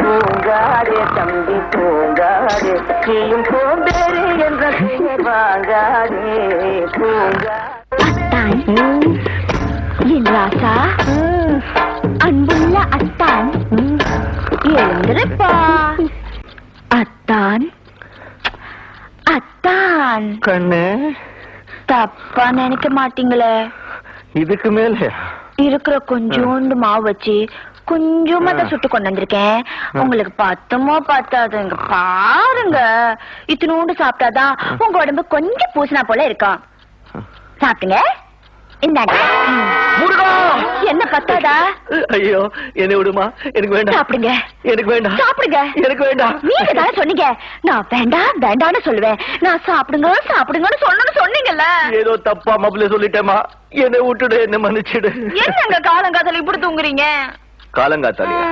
தூங்காதே தம்பி தூங்காதே, நீயும் சோம்பேறி என்ற பெயர் வாங்காதே. அத்தான் என் ராசா, அன்புள்ள அத்தான் எழுந்திருப்பா. அத்தான் அத்தான் கண்ணு தப்பா நினைக்க மாட்டீங்களே? இதுக்கு மேல இருக்கிற கொஞ்சோண்டு மாவு வச்சு கொஞ்சமா தான் சுட்டு கொண்டு வந்திருக்கேன். உங்களுக்கு பத்துமோ பத்தாதுங்க பாருங்க. இத்தினோண்டு சாப்பிட்டாதான் உங்க உடம்பு கொஞ்சம் பூசினா போல இருக்கும். சாப்பிட்டுங்க. இந்தாங்க. என்ன பத்தாதா? ஐயோ என்னை விடுமா, எனக்கு வேண்டாம். சாப்பிடுங்க. எனக்கு வேண்டாம். சாப்பிடுங்க. எனக்கு வேண்டாம். நீங்க தானே சொன்னீங்க நான் வேண்டாம் வேண்டாம்னு சொல்லுவேன். நான் சாப்பிடுங்க சாப்பிடுங்கன்னு சொன்னீங்கல்ல. ஏதோ தப்பா மாப்பிள்ள சொல்லிட்டேமா, என்னை விட்டுடு, என்ன மன்னிச்சிடு. என்னங்க காலங்காத்தால இப்படி தூங்குறீங்க? காலங்காத்தாலியா?